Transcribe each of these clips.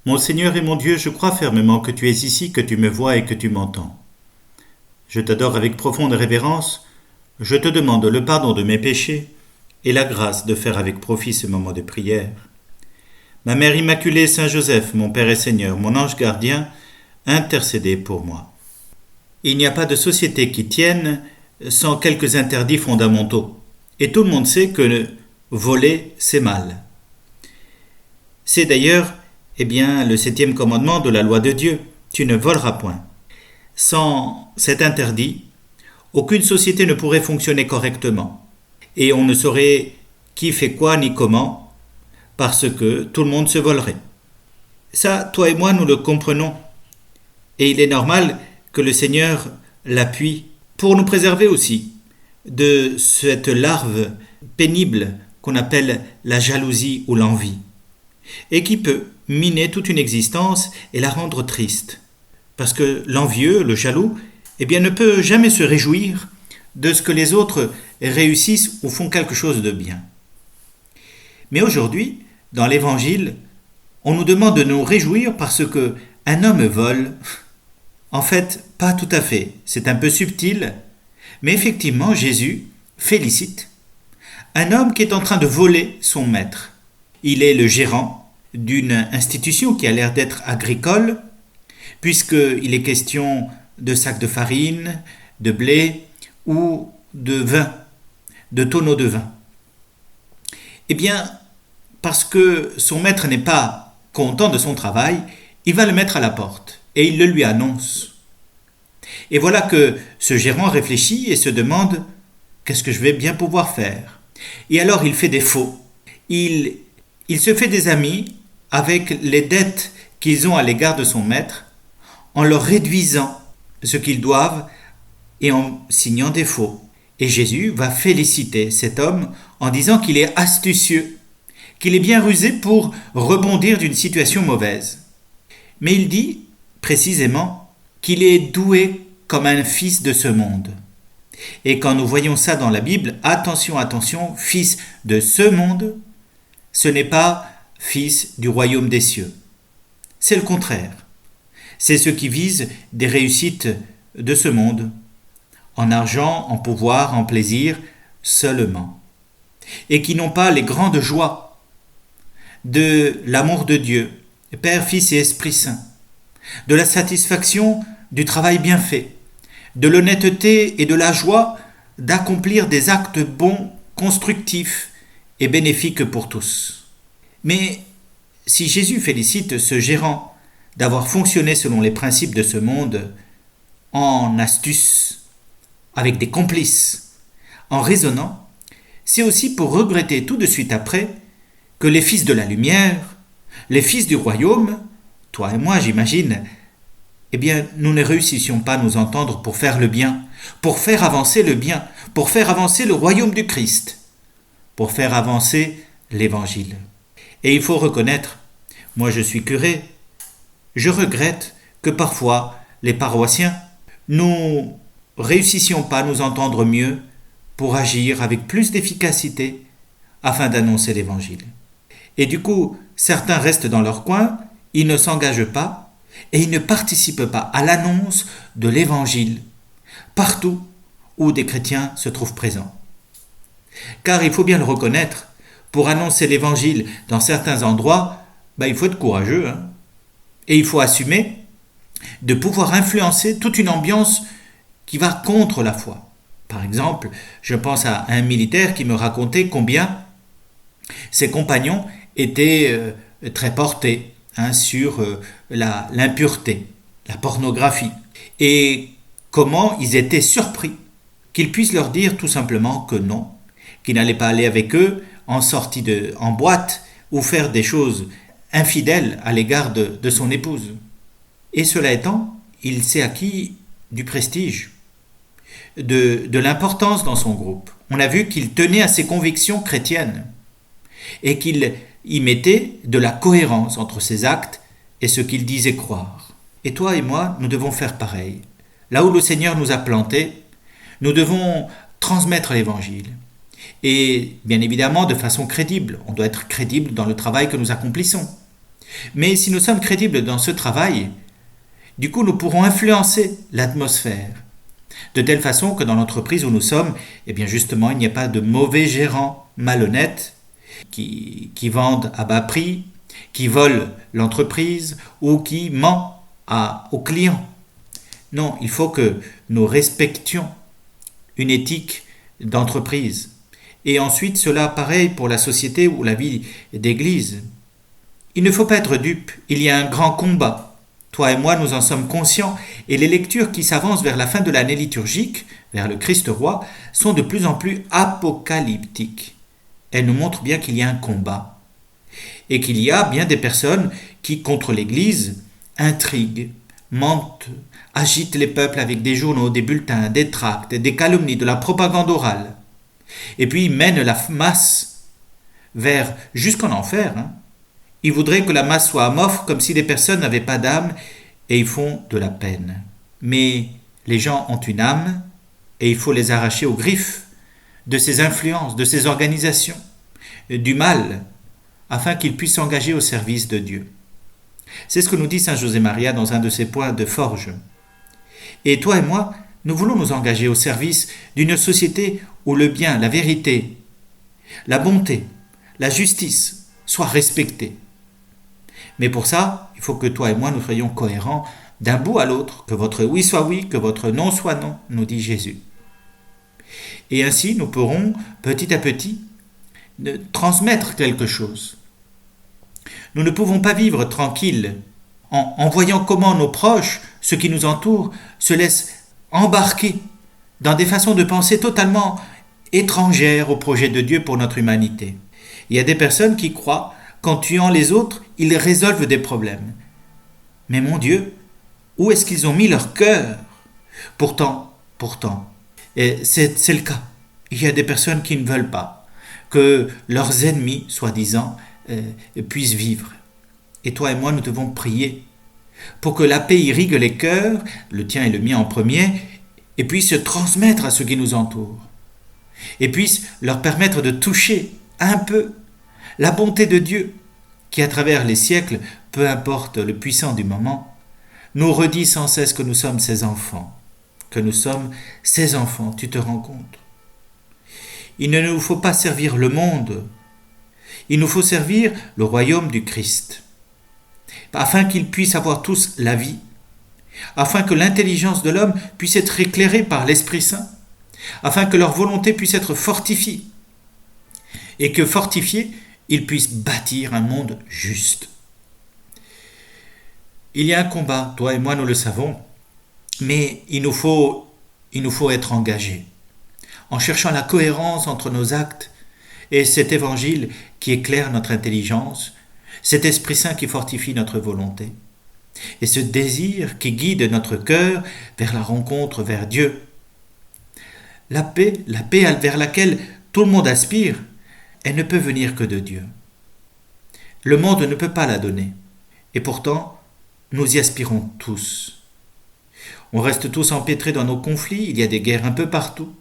Mon Seigneur et mon Dieu, je crois fermement que tu es ici, que tu me vois et que tu m'entends. Je t'adore avec profonde révérence. Je te demande le pardon de mes péchés et la grâce de faire avec profit ce moment de prière. Ma Mère Immaculée, Saint Joseph, mon Père et Seigneur, mon ange gardien, intercédez pour moi. Il n'y a pas de société qui tienne sans quelques interdits fondamentaux. Et tout le monde sait que voler, c'est mal. C'est d'ailleurs le 7e commandement de la loi de Dieu. Tu ne voleras point. Sans cet interdit, aucune société ne pourrait fonctionner correctement. Et on ne saurait qui fait quoi ni comment, parce que tout le monde se volerait. Ça, toi et moi, nous le comprenons. Et il est normal que le Seigneur l'appuie pour nous préserver aussi de cette larve pénible qu'on appelle la jalousie ou l'envie, et qui peut miner toute une existence et la rendre triste. Parce que l'envieux, le jaloux, ne peut jamais se réjouir de ce que les autres réussissent ou font quelque chose de bien. Mais aujourd'hui, dans l'Évangile, on nous demande de nous réjouir parce que un homme vole. En fait, pas tout à fait. C'est un peu subtil, mais effectivement, Jésus félicite un homme qui est en train de voler son maître. Il est le gérant d'une institution qui a l'air d'être agricole, puisqu'il est question de sacs de farine, de blé ou de vin, de tonneaux de vin. Parce que son maître n'est pas content de son travail, il va le mettre à la porte et il le lui annonce. Et voilà que ce gérant réfléchit et se demande « Qu'est-ce que je vais bien pouvoir faire ?» Et alors il fait des faux. Il se fait des amis avec les dettes qu'ils ont à l'égard de son maître en leur réduisant ce qu'ils doivent et en signant des faux. Et Jésus va féliciter cet homme en disant qu'il est astucieux, qu'il est bien rusé pour rebondir d'une situation mauvaise. Mais il dit précisément qu'il est doué comme un fils de ce monde. Et quand nous voyons ça dans la Bible, attention, attention, fils de ce monde, ce n'est pas fils du royaume des cieux. C'est le contraire. C'est ceux qui visent des réussites de ce monde, en argent, en pouvoir, en plaisir, seulement. Et qui n'ont pas les grandes joies de l'amour de Dieu, Père, Fils et Esprit Saint, de la satisfaction du travail bien fait, de l'honnêteté et de la joie d'accomplir des actes bons, constructifs et bénéfiques pour tous. Mais si Jésus félicite ce gérant d'avoir fonctionné selon les principes de ce monde, en astuce, avec des complices, en raisonnant, c'est aussi pour regretter tout de suite après que les fils de la lumière, les fils du royaume, toi et moi j'imagine, nous ne réussissions pas à nous entendre pour faire le bien, pour faire avancer le bien, pour faire avancer le royaume du Christ, pour faire avancer l'Évangile. Et il faut reconnaître, moi je suis curé, je regrette que parfois les paroissiens, nous réussissions pas à nous entendre mieux pour agir avec plus d'efficacité afin d'annoncer l'Évangile. Et du coup, certains restent dans leur coin, ils ne s'engagent pas et ils ne participent pas à l'annonce de l'Évangile partout où des chrétiens se trouvent présents. Car il faut bien le reconnaître, pour annoncer l'Évangile dans certains endroits, il faut être courageux. Et il faut assumer de pouvoir influencer toute une ambiance qui va contre la foi. Par exemple, je pense à un militaire qui me racontait combien ses compagnons étaient très portés sur l'impureté, la pornographie, et comment ils étaient surpris qu'il puisse leur dire tout simplement que non, qu'il n'allait pas aller avec eux en boîte ou faire des choses infidèles à l'égard de son épouse. Et cela étant, il s'est acquis du prestige, de l'importance dans son groupe. On a vu qu'il tenait à ses convictions chrétiennes et qu'il y mettait de la cohérence entre ses actes et ce qu'il disait croire. Et toi et moi, nous devons faire pareil. Là où le Seigneur nous a plantés, nous devons transmettre l'Évangile. Et bien évidemment de façon crédible. On doit être crédible dans le travail que nous accomplissons. Mais si nous sommes crédibles dans ce travail, du coup nous pourrons influencer l'atmosphère, de telle façon que dans l'entreprise où nous sommes, eh bien justement, il n'y a pas de mauvais gérants malhonnêtes qui vendent à bas prix, qui volent l'entreprise ou qui mentent aux clients. Non, il faut que nous respections une éthique d'entreprise. Et ensuite, cela pareil pour la société ou la vie d'église. Il ne faut pas être dupe, il y a un grand combat. Toi et moi, nous en sommes conscients, et les lectures qui s'avancent vers la fin de l'année liturgique, vers le Christ roi, sont de plus en plus apocalyptiques. Elles nous montrent bien qu'il y a un combat, et qu'il y a bien des personnes qui, contre l'Église, intriguent, mentent, agitent les peuples avec des journaux, des bulletins, des tracts, des calomnies, de la propagande orale. Et puis ils mènent la masse jusqu'en enfer. Ils voudraient que la masse soit amorphe comme si les personnes n'avaient pas d'âme et ils font de la peine. Mais les gens ont une âme et il faut les arracher aux griffes de ces influences, de ces organisations, du mal, afin qu'ils puissent s'engager au service de Dieu. C'est ce que nous dit Saint José Maria dans un de ses points de forge. Et toi et moi, nous voulons nous engager au service d'une société où le bien, la vérité, la bonté, la justice soient respectés. Mais pour ça, il faut que toi et moi nous soyons cohérents d'un bout à l'autre, que votre oui soit oui, que votre non soit non, nous dit Jésus. Et ainsi, nous pourrons, petit à petit, transmettre quelque chose. Nous ne pouvons pas vivre tranquilles en voyant comment nos proches, ceux qui nous entourent, se laissent embarquer dans des façons de penser totalement étrangères au projet de Dieu pour notre humanité. Il y a des personnes qui croient qu'en tuant les autres, ils résolvent des problèmes. Mais mon Dieu, où est-ce qu'ils ont mis leur cœur ? Pourtant, c'est le cas. Il y a des personnes qui ne veulent pas que leurs ennemis, soi-disant, puissent vivre. Et toi et moi, nous devons prier pour que la paix irrigue les cœurs, le tien et le mien en premier, et puisse se transmettre à ceux qui nous entourent, et puisse leur permettre de toucher un peu la bonté de Dieu, qui à travers les siècles, peu importe le puissant du moment, nous redit sans cesse que nous sommes ses enfants, tu te rends compte ? Il ne nous faut pas servir le monde, il nous faut servir le royaume du Christ, afin qu'ils puissent avoir tous la vie, afin que l'intelligence de l'homme puisse être éclairée par l'Esprit Saint, afin que leur volonté puisse être fortifiée, et que fortifiés, ils puissent bâtir un monde juste. Il y a un combat, toi et moi nous le savons, mais il nous faut être engagés, en cherchant la cohérence entre nos actes et cet évangile qui éclaire notre intelligence, cet Esprit Saint qui fortifie notre volonté, et ce désir qui guide notre cœur vers la rencontre vers Dieu. La paix vers laquelle tout le monde aspire, elle ne peut venir que de Dieu. Le monde ne peut pas la donner, et pourtant, nous y aspirons tous. On reste tous empêtrés dans nos conflits, il y a des guerres un peu partout.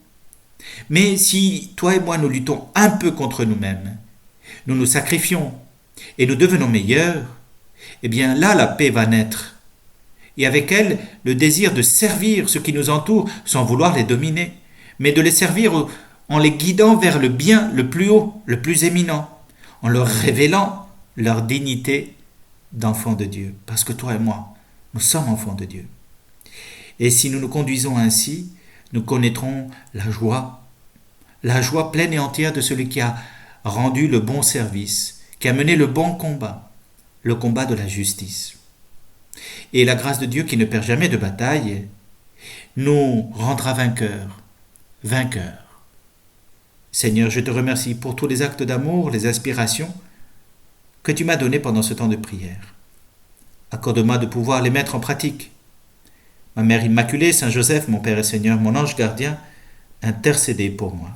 Mais si toi et moi nous luttons un peu contre nous-mêmes, nous nous sacrifions et nous devenons meilleurs, eh bien là la paix va naître. Et avec elle, le désir de servir ceux qui nous entourent sans vouloir les dominer, mais de les servir en les guidant vers le bien le plus haut, le plus éminent, en leur révélant leur dignité d'enfants de Dieu. Parce que toi et moi, nous sommes enfants de Dieu. Et si nous nous conduisons ainsi, nous connaîtrons la joie pleine et entière de celui qui a rendu le bon service, qui a mené le bon combat, le combat de la justice. Et la grâce de Dieu qui ne perd jamais de bataille nous rendra vainqueurs. Seigneur, je te remercie pour tous les actes d'amour, les inspirations que tu m'as donnés pendant ce temps de prière. Accorde-moi de pouvoir les mettre en pratique. Ma Mère Immaculée, Saint Joseph, mon Père et Seigneur, mon ange gardien, intercédez pour moi.